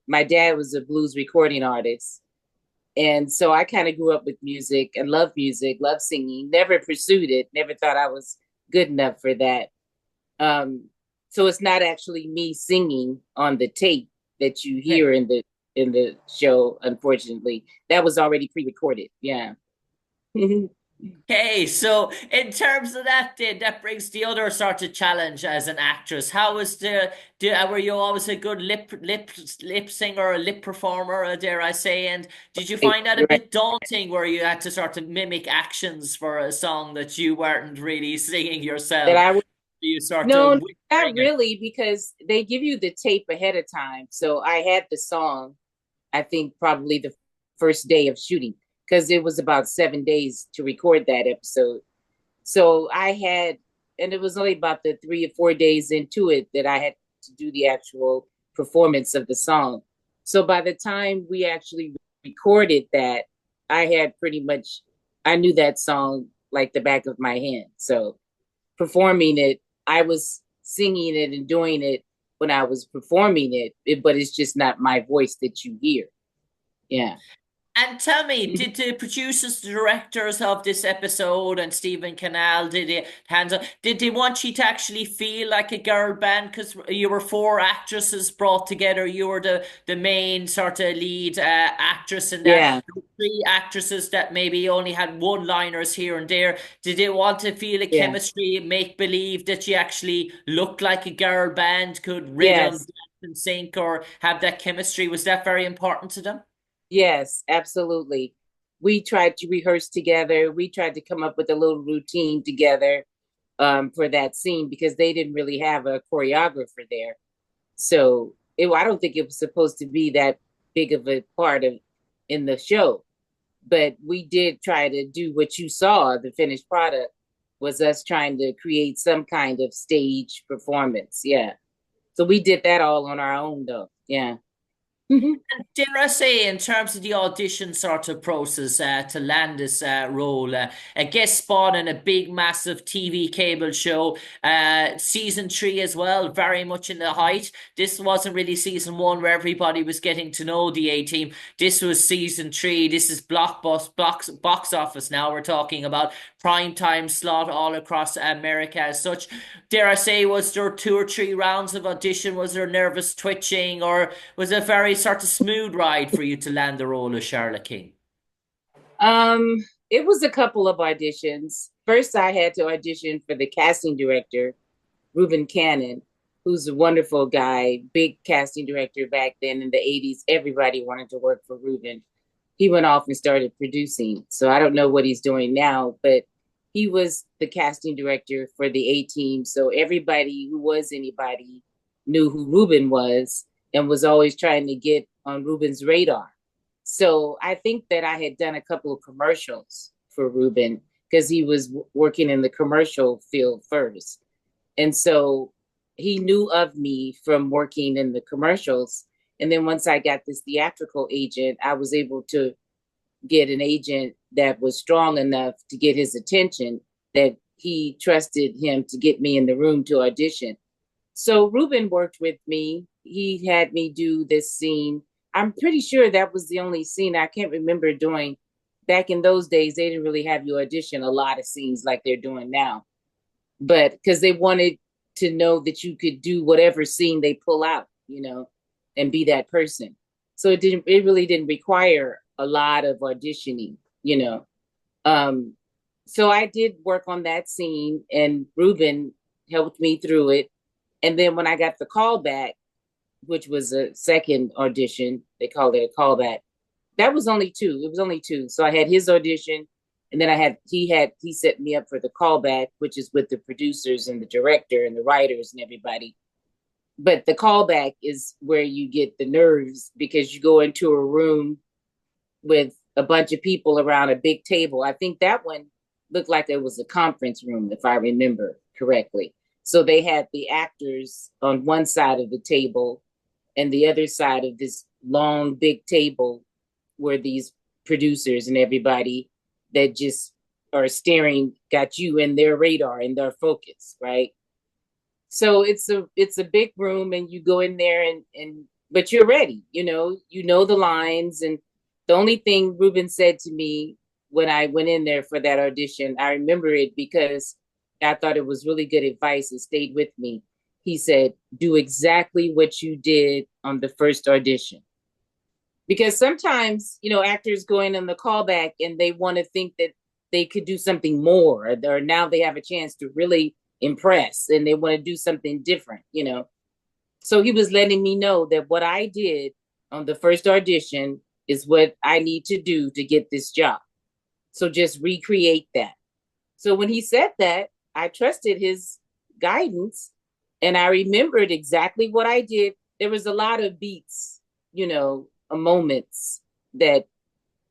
my dad was a blues recording artist. And so I kind of grew up with music and music, love singing, never pursued it, never thought I was good enough for that. Um, so it's not actually me singing on the tape that you Okay. hear in the show, unfortunately. That was already pre-recorded. Yeah. Okay, so in terms of that, then that brings the other sort of challenge as an actress. How was were you always a good lip singer, or lip performer, dare I say? And did you Right, find that a right. bit daunting, where you had to sort of mimic actions for a song that you weren't really singing That yourself? I would You sort of No, not whispering it. really, because they give you the tape ahead of time. So I had the song, I think probably the first day of shooting, because it was about 7 days to record that episode. So I had, and it was only about the 3 or 4 days into it that I had to do the actual performance of the song. So by the time we actually recorded that, I had pretty much, I knew that song like the back of my hand. So performing it, I was singing it and doing it when I was performing but it's just not my voice that you hear. Yeah. And tell me, did the producers, the directors of this episode, and Stephen Canal, did they want you to actually feel like a girl band? Because you were four actresses brought together. You were the main sort of lead actress in that. Yeah. Three actresses that maybe only had one-liners here and there. Did they want to feel a Yeah. chemistry, make believe that you actually looked like a girl band, could rhythm, Yes. dance, and sync, or have that chemistry? Was that very important to them? Yes, absolutely. We tried to rehearse together. We tried to come up with a little routine together for that scene because they didn't really have a choreographer there. So I don't think it was supposed to be that big of a part of in the show. But we did try to do what you saw. The finished product was us trying to create some kind of stage performance. Yeah. So we did that all on our own, though. Yeah. Dare I say, in terms of the audition sort of process to land this role, a guest spot in a big, massive TV cable show, season three as well, very much in the height. This wasn't really season one where everybody was getting to know the A team. This was season three. This is box office now. We're talking about prime time slot all across America as such. Dare I say, was there two or three rounds of audition? Was there nervous twitching, or was it a very sort of smooth ride for you to land the role of Charlotte King? Um, it was a couple of auditions. First, I had to audition for the casting director, Reuben Cannon, who's a wonderful guy, big casting director back then in the 80s. Everybody wanted to work for Reuben. He went off and started producing. So I don't know what he's doing now, but he was the casting director for the A team. So everybody who was anybody knew who Reuben was and was always trying to get on Reuben's radar. So I think that I had done a couple of commercials for Reuben because he was working in the commercial field first. And so he knew of me from working in the commercials. And then once I got this theatrical agent, I was able to get an agent that was strong enough to get his attention that he trusted him to get me in the room to audition. So Ruben worked with me. He had me do this scene. I'm pretty sure that was the only scene I can't remember doing. Back in those days, they didn't really have you audition a lot of scenes like they're doing now, but because they wanted to know that you could do whatever scene they pull out, and be that person. So it really didn't require a lot of auditioning. Um, so I did work on that scene, and Ruben helped me through it. And then when I got the call back, which was a second audition, they called it a callback. That was only two. It was only two. So I had his audition, and then he set me up for the callback, which is with the producers and the director and the writers and everybody. But the callback is where you get the nerves because you go into a room with a bunch of people around a big table. I think that one looked like it was a conference room, if I remember correctly. So they had the actors on one side of the table, and the other side of this long, big table were these producers and everybody that just are staring, got you in their radar and their focus, right? So it's a big room, and you go in there, and but you're ready. You know the lines. And the only thing Ruben said to me when I went in there for that audition, I remember it because I thought it was really good advice. It stayed with me. He said, do exactly what you did on the first audition. Because sometimes, actors go in on the callback and they want to think that they could do something more, or now they have a chance to really impress and they want to do something different. So he was letting me know that what I did on the first audition is what I need to do to get this job. So just recreate that. So when he said that, I trusted his guidance and I remembered exactly what I did. There was a lot of beats, moments that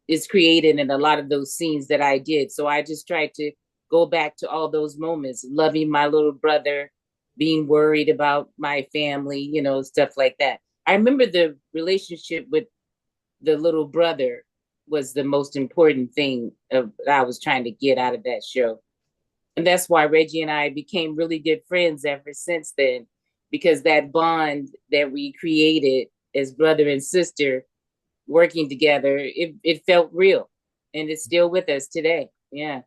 is created in a lot of those scenes that I did. So I just tried to go back to all those moments, loving my little brother, being worried about my family, stuff like that. I remember the relationship with the little brother was the most important thing that I was trying to get out of that show. And that's why Reggie and I became really good friends ever since then, because that bond that we created as brother and sister working together, it felt real. And it's still with us today. Yeah.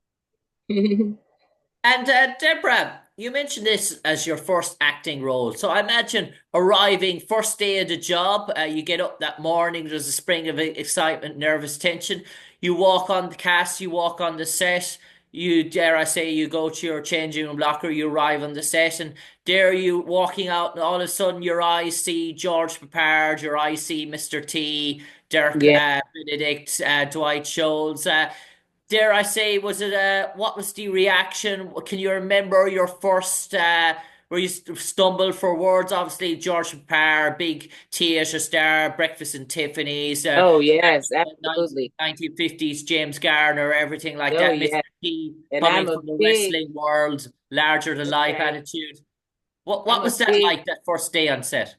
And Deborah, you mentioned this as your first acting role. So I imagine arriving first day of the job, you get up that morning, there's a spring of excitement, nervous tension. You walk on the cast, you walk on the set, you dare I say you go to your changing room locker, you arrive on the set, and there you walking out, and all of a sudden your eyes see George Peppard, your eyes see Mr. T, Dirk Yeah. Benedict, Dwight Schultz. Dare I say, was it what was the reaction? Can you remember your first where you stumbled for words? Obviously, George Parr, big theatre star, Breakfast and Tiffany's, Oh, yes, absolutely. 1950s James Garner, everything like Oh, that. Mr. yeah. T And coming I'm a from the big, wrestling world, larger than life right. attitude. I'm What a was that big, like that first day on set?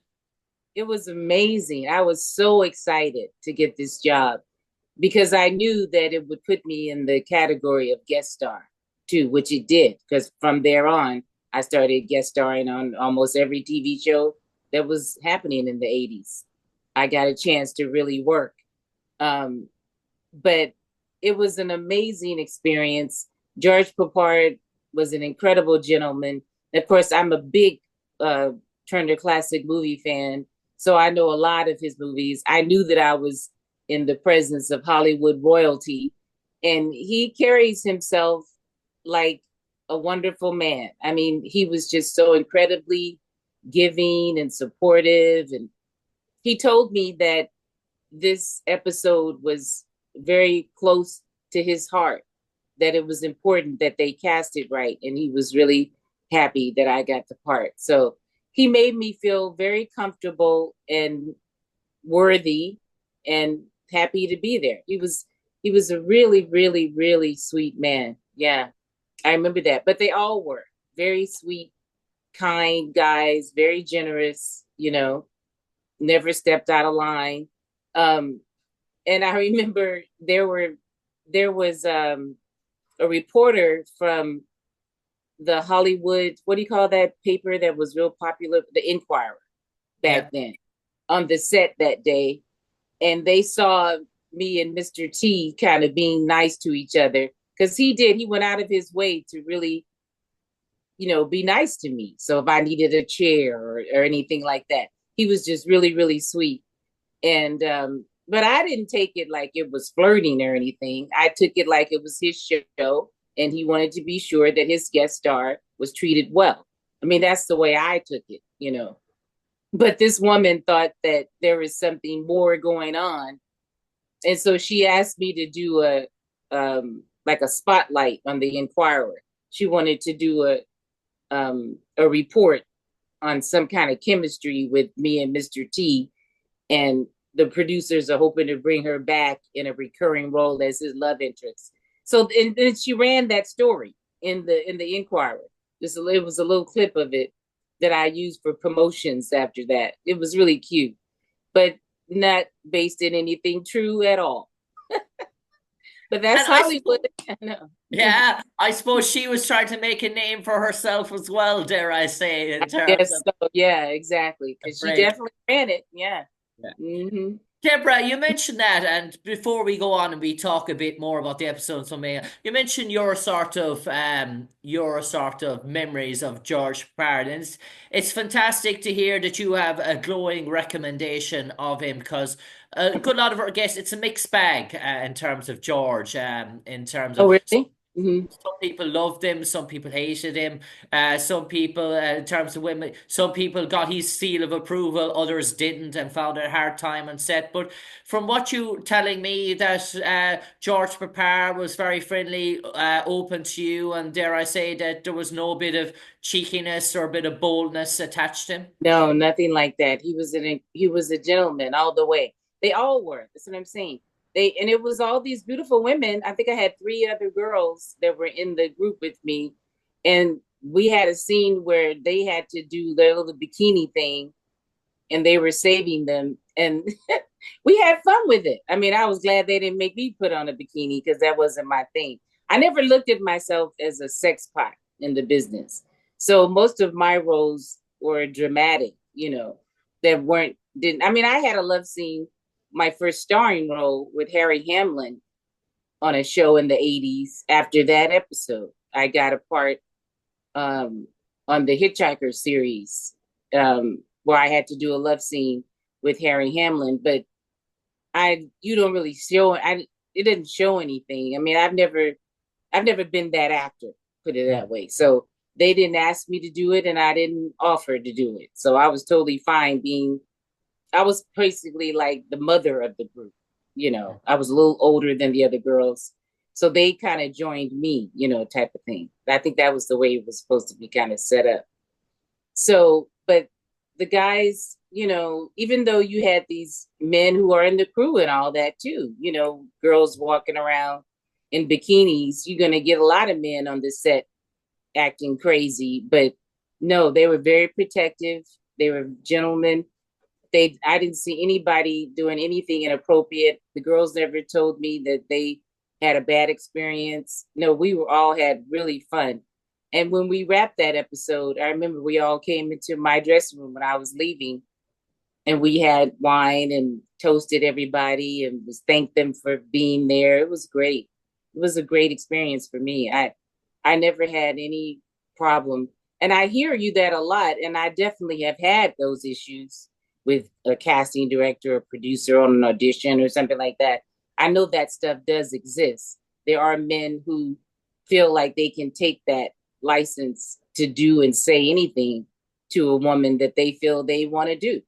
it was amazing. I was so excited to get this job because I knew that it would put me in the category of guest star too, which it did. Because from there on, I started guest starring on almost every TV show that was happening in the 80s. I got a chance to really work. Um, but it was an amazing experience. George Peppard was an incredible gentleman. Of course, I'm a big uh, Turner Classic movie fan, so I know a lot of his movies. I knew that I was in the presence of Hollywood royalty, and he carries himself like a wonderful man. I mean, he was just so incredibly giving and supportive. And he told me that this episode was very close to his heart, that it was important that they cast it right. And he was really happy that I got the part. So he made me feel very comfortable and worthy and happy to be there. He was a really, really, really sweet man. Yeah. I remember that. But they all were very sweet, kind guys, very generous, never stepped out of line. Um, and I remember there was a reporter from the Hollywood, what do you call that paper that was real popular, the Inquirer back Yeah. then, on the set that day, and they saw me and Mr. T kind of being nice to each other because he went out of his way to really be nice to me. So if I needed a chair or anything like that, he was just really, really sweet. And but I didn't take it like it was flirting or anything. I took it like it was his show and he wanted to be sure that his guest star was treated well. I mean, that's the way I took it. But this woman thought that there was something more going on. And so she asked me to do a like a spotlight on the Inquirer. She wanted to do a report on some kind of chemistry with me and Mr. T, and the producers are hoping to bring her back in a recurring role as his love interest. So and then she ran that story in the Inquirer. It was a little clip of it that I used for promotions after that. It was really cute, but not based in anything true at all. But that's And I Hollywood. suppose, I know. yeah, I suppose she was trying to make a name for herself as well, dare I say, I in terms guess of so. Yeah, exactly. a Because she break. definitely ran it. Yeah. Hmm. Deborah, you mentioned that, and before we go on and we talk a bit more about the episode, so you mentioned your sort of memories of George Peppard, and it's fantastic to hear that you have a glowing recommendation of him because a good lot of our guests, it's a mixed bag in terms of George, in terms Oh, of really? Hmm. some people loved him, some people hated him. Some people, in terms of women, some people got his seal of approval, others didn't and found it a hard time on set. But from what you telling me, that George Papar was very friendly, open to you, and dare I say that there was no bit of cheekiness or a bit of boldness attached to him. No, nothing like that. He was a gentleman all the way. They all were. That's what I'm saying. And it was all these beautiful women. I think I had three other girls that were in the group with me, and we had a scene where they had to do their little bikini thing, and they were saving them, and we had fun with it. I mean, I was glad they didn't make me put on a bikini because that wasn't my thing. I never looked at myself as a sex pot in the business. So most of my roles were dramatic, that weren't didn't I mean, I had a love scene, my first starring role with Harry Hamlin on a show in the 80s. After that episode, I got a part um on the Hitchhiker series, where I had to do a love scene with Harry Hamlin, but I you don't really show I it didn't show anything. I mean, I've never been that actor, put it that way. So they didn't ask me to do it and I didn't offer to do it. So I was totally fine being I was basically like the mother of the group. I was a little older than the other girls. So they kind of joined me, type of thing. I think that was the way it was supposed to be kind of set up. So, but the guys, even though you had these men who are in the crew and all that too, girls walking around in bikinis, you're going to get a lot of men on the set acting crazy. But no, they were very protective. They were gentlemen. I didn't see anybody doing anything inappropriate. The girls never told me that they had a bad experience. No, we were all had really fun. And when we wrapped that episode, I remember we all came into my dressing room when I was leaving, and we had wine and toasted everybody and was thanked them for being there. It was great. It was a great experience for me. I never had any problem. And I hear you that a lot, and I definitely have had those issues with a casting director or producer on an audition or something like that. I know that stuff does exist. There are men who feel like they can take that license to do and say anything to a woman that they feel they want to do.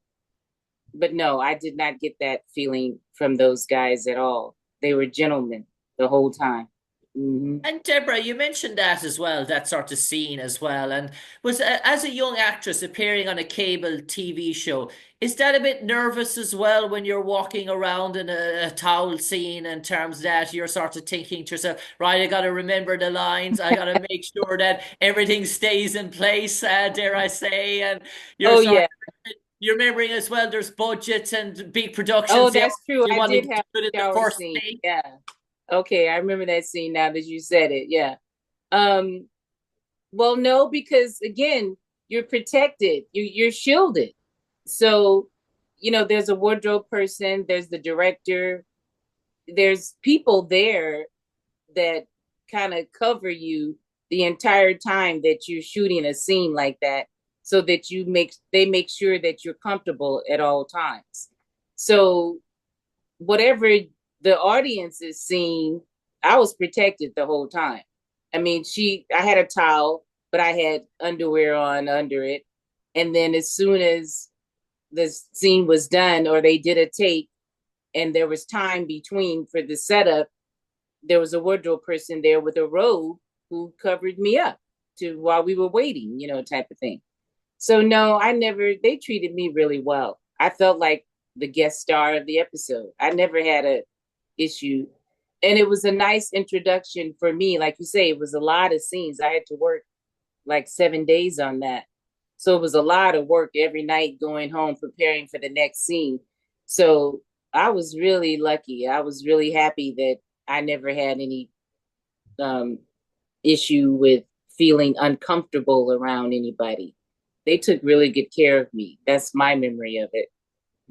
But no, I did not get that feeling from those guys at all. They were gentlemen the whole time. Hmm. And Deborah, you mentioned that as well, that sort of scene as well. And was as a young actress appearing on a cable TV show, is that a bit nervous as well when you're walking around in a towel scene in terms of that you're sort of thinking to yourself, right, I got to remember the lines, I got to make sure that everything stays in place, dare I say, and you're Oh sort yeah. of you're remembering as well there's budgets and big Oh, productions. Yeah, that's true. you I want to did do have it in a the shower first scene. day. Yeah. Okay, I remember that scene now that you said it. Yeah. Um, well, no, because again, you're protected. You're shielded. So, there's a wardrobe person, there's the director, there's people there that kind of cover you the entire time that you're shooting a scene like that, so that they make sure that you're comfortable at all times. So whatever the audience is seeing, I was protected the whole time. I mean, I had a towel, but I had underwear on under it. And then as soon as the scene was done or they did a take and there was time between for the setup, there was a wardrobe person there with a robe who covered me up to while we were waiting, type of thing. So no, they treated me really well. I felt like the guest star of the episode. I never had a issue. And it was a nice introduction for me. Like you say, it was a lot of scenes. I had to work like 7 days on that. So it was a lot of work every night going home, preparing for the next scene. So I was really lucky. I was really happy that I never had any um, issue with feeling uncomfortable around anybody. They took really good care of me. That's my memory of it.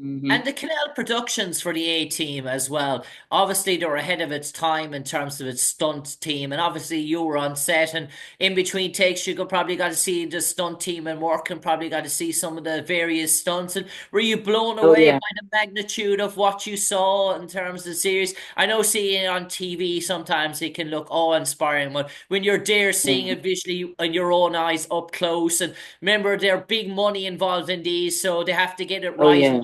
Hmm. And the Canal Productions for the A team as well. Obviously, they were ahead of its time in terms of its stunt team. And obviously, you were on set, and in between takes, you could probably got to see the stunt team and work, and probably got to see some of the various stunts. And were you blown Oh away by yeah. the magnitude of what you saw in terms of the series? I know seeing it on TV sometimes it can look awe-inspiring, but when you're there seeing Mhm. it visually in your own eyes up close, and remember, there's big money involved in these, so they have to get it Oh right yeah.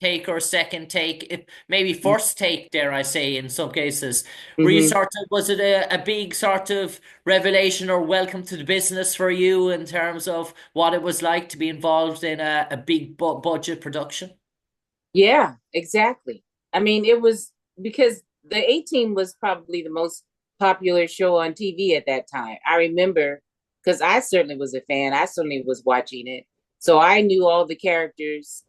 take or second take, if maybe first take, dare I say, in some cases. Were you Hmm. sort of, was it a big sort of revelation or welcome to the business for you in terms of what it was like to be involved in a big budget production? Yeah, exactly. I mean, it was because the A Team was probably the most popular show on TV at that time. I remember because I certainly was a fan. I certainly was watching it. So I knew all the characters.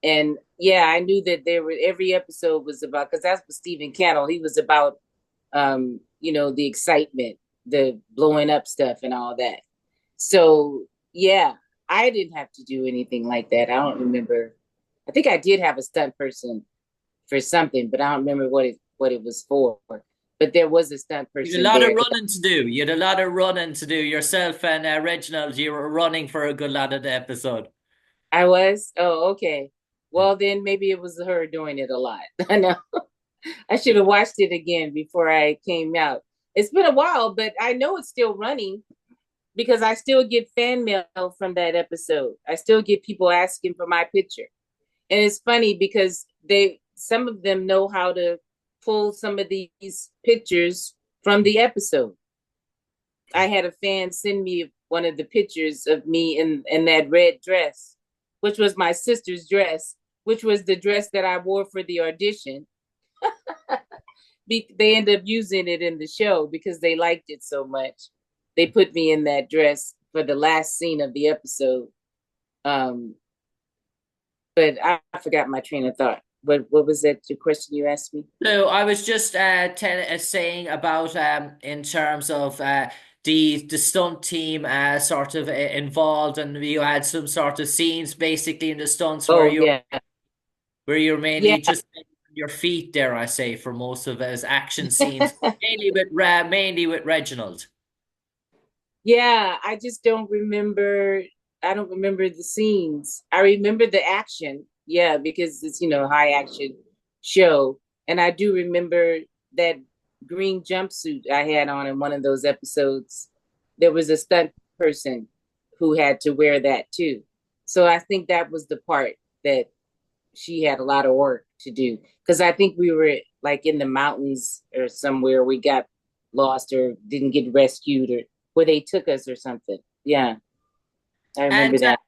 And yeah, I knew that there were every episode was about because that's what Stephen Cannell, he was about the excitement, the blowing up stuff and all that. So yeah, I didn't have to do anything like that. I don't remember. I think I did have a stunt person for something, but I don't remember what it was for. But there was a stunt You had a person lot of there. running to do. You had a lot of running to do yourself and Reginald. You were running for a good lot of the episode. I was. Oh, okay. Well, then maybe it was her doing it a lot. I know. I should have watched it again before I came out. It's been a while, but I know it's still running because I still get fan mail from that episode. I still get people asking for my picture. And it's funny because some of them know how to pull some of these pictures from the episode. I had a fan send me one of the pictures of me in that red dress, which was my sister's dress, which was the dress that I wore for the audition. They end up using it in the show because they liked it so much. They put me in that dress for the last scene of the episode. Um, but I forgot my train of thought. What was that? The question you asked me? No, I was just saying about in terms of the stunt team sort of involved, and you had some sort of scenes basically in the stunts Oh yeah, where you're mainly yeah, just on your feet, dare I say, for most of it as action scenes, mainly with Reginald. yeah. I just don't remember. I don't remember the scenes. I remember the action. Yeah, because it's high action show, and I do remember that green jumpsuit I had on in one of those episodes. There was a stunt person who had to wear that too. So I think that was the part that she had a lot of work to do because I think we were like in the mountains or somewhere. We got lost or didn't get rescued or where they took us or something. Yeah, I remember And that.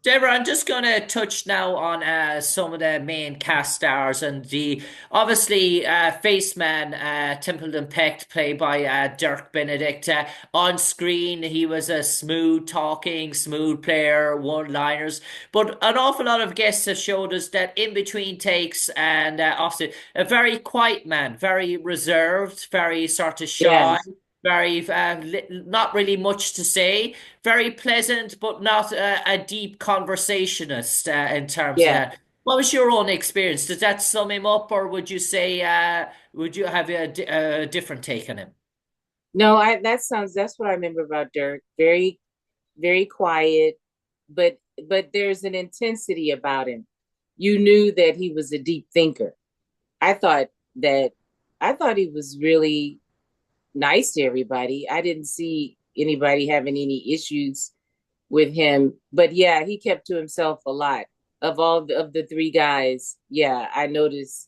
Deborah, I'm just going to touch now on some of the main cast stars and the obviously Faceman Templeton Peck, played by Dirk Benedict. On screen, he was a smooth talking, smooth player, one-liners. But an awful lot of guests have showed us that in between takes and obviously a very quiet man, very reserved, very sort of Yeah, shy. Very, not really much to say, very pleasant, but not a deep conversationist in terms of yeah. that. What was your own experience? Does that sum him up, or would you say, would you have a different take on him? No, that's what I remember about Dirk. Very, very quiet, but there's an intensity about him. You knew that he was a deep thinker. I thought that I thought he was really nice to everybody. I didn't see anybody having any issues with him. But yeah, he kept to himself a lot. Of the three guys, yeah, I noticed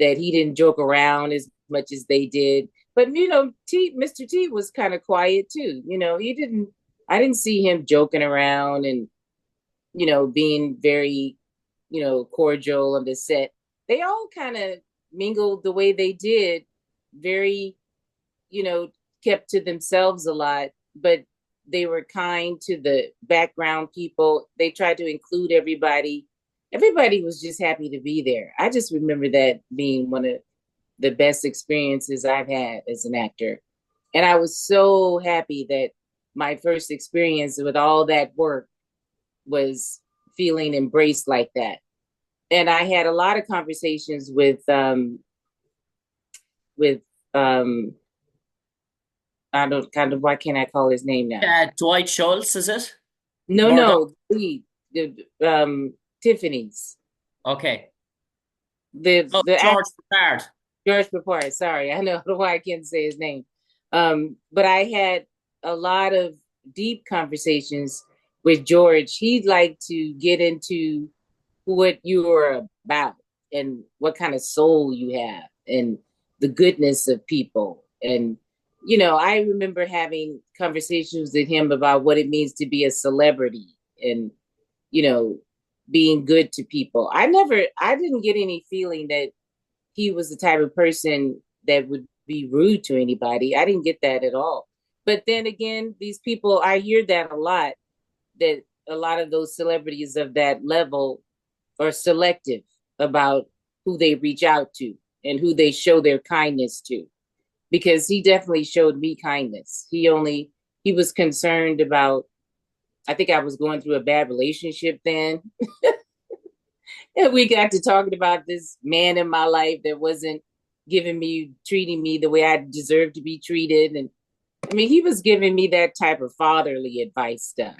that he didn't joke around as much as they did. But Mr. T was kind of quiet too. He didn't. I didn't see him joking around and being very cordial on the set. They all kind of mingled the way they did, very you know, kept to themselves a lot, but they were kind to the background people. They tried to include everybody. Everybody was just happy to be there. I just remember that being one of the best experiences I've had as an actor. And I was so happy that my first experience with all that work was feeling embraced like that. and I had a lot of conversations with um I don't kind of why can't I call his name now? Dwight Schultz, is it? No, Murdoch. no, Tiffany's. Okay. Oh, The George Peppard. George Peppard. Sorry, I know why I can't say his name. But I had a lot of deep conversations with George. He'd like to get into what you are about and what kind of soul you have and the goodness of people. And, I remember having conversations with him about what it means to be a celebrity and, you know, being good to people. I didn't get any feeling that he was the type of person that would be rude to anybody. I didn't get that at all. But then again, these people, I hear that a lot, that a lot of those celebrities of that level are selective about who they reach out to and who they show their kindness to. Because he definitely showed me kindness. He was concerned about, I think I was going through a bad relationship then. And we got to talking about this man in my life that wasn't treating me the way I deserved to be treated. And I mean, he was giving me that type of fatherly advice stuff.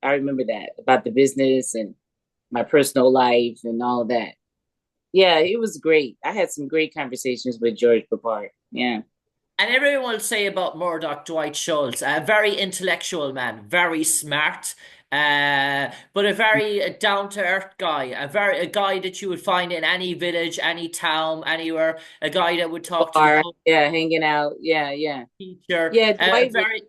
I remember that about the business and my personal life and all that. Yeah, it was great. I had some great conversations with George Papard. Yeah. And everyone will say about Murdoch, Dwight Schultz, a very intellectual man, very smart, but a very down to earth guy, a guy that you would find in any village, any town, anywhere, a guy that would talk to the Bar, pub yeah, hanging out. Yeah, yeah. teacher, Yeah, a Dwight was very,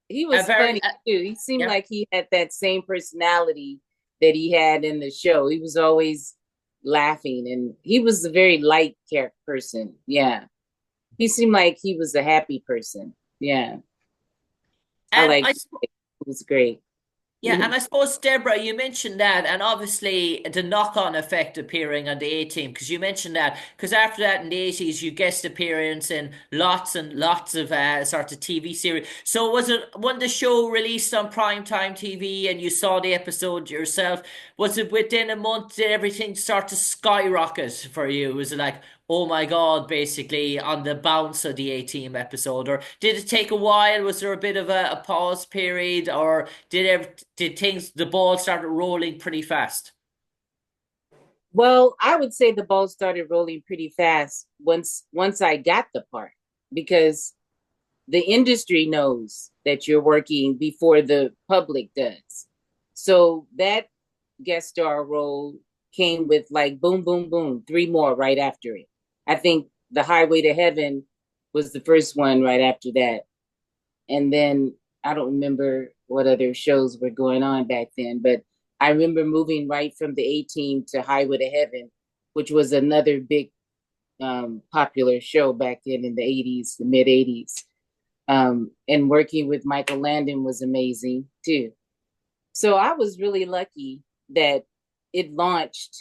he a was very, funny too. He seemed yeah. like he had that same personality that he had in the show. He was always laughing and he was a very light care person. Yeah. He seemed like he was a happy person. Yeah. I And liked it. It was great. yeah, and I suppose, Deborah, you mentioned that, and obviously the knock-on effect appearing on the A team, because you mentioned that, because after that in the 80s, you guest appearance in lots and lots of sort of TV series. So was it when the show released on primetime TV and you saw the episode yourself, was it within a month did everything start to skyrocket for you? Was it like, oh my God, basically on the bounce of the A team episode, or did it take a while? Was there a bit of a pause period, or did things the ball started rolling pretty fast? Well, I would say the ball started rolling pretty fast once I got the part because the industry knows that you're working before the public does. So that guest star role came with like boom, boom, boom, three more right after it. I think The Highway to Heaven was the first one right after that. And then I don't remember what other shows were going on back then, but I remember moving right from the A Team to Highway to Heaven, which was another big popular show back then in the 80s, the mid 80s. And working with Michael Landon was amazing too. So I was really lucky that it launched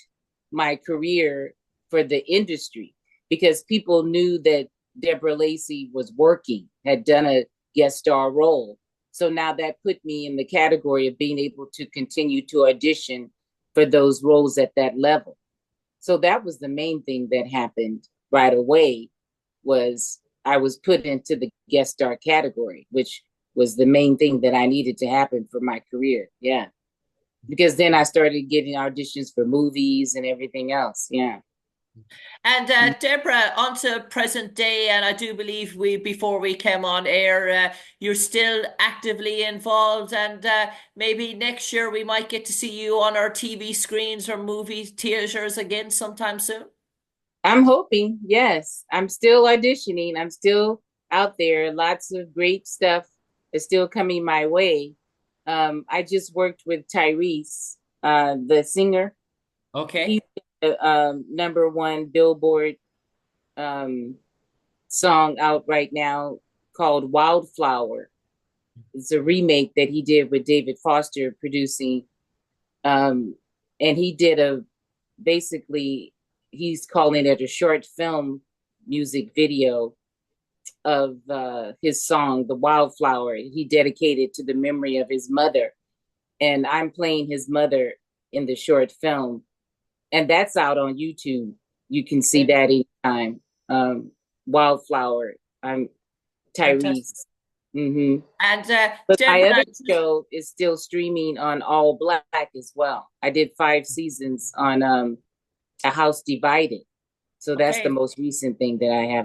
my career for the industry because people knew that Deborah Lacey was working, had done a guest star role. So now that put me in the category of being able to continue to audition for those roles at that level. So that was the main thing that happened right away was I was put into the guest star category, which was the main thing that I needed to happen for my career. Yeah. Because then I started getting auditions for movies and everything else. Yeah. And Deborah, on to present day, and I do believe we before we came on air, you're still actively involved, and maybe next year we might get to see you on our TV screens or movie theaters again sometime soon. I'm hoping, yes. I'm still auditioning. I'm still out there. Lots of great stuff is still coming my way. I just worked with Tyrese, the singer. He's Okay. the number one Billboard um, song out right now called Wildflower. It's a remake that he did with David Foster producing. Um, and he did basically, he's calling it a short film music video of his song, The Wildflower. He dedicated to the memory of his mother. And I'm playing his mother in the short film. and that's out on YouTube. You can see Okay, that anytime. Wildflower. I'm fantastic. Tyrese. Hmm. And But my Deborah, other show is still streaming on All Black as well. I did 5 seasons on A House Divided. So that's the okay. most recent thing that I have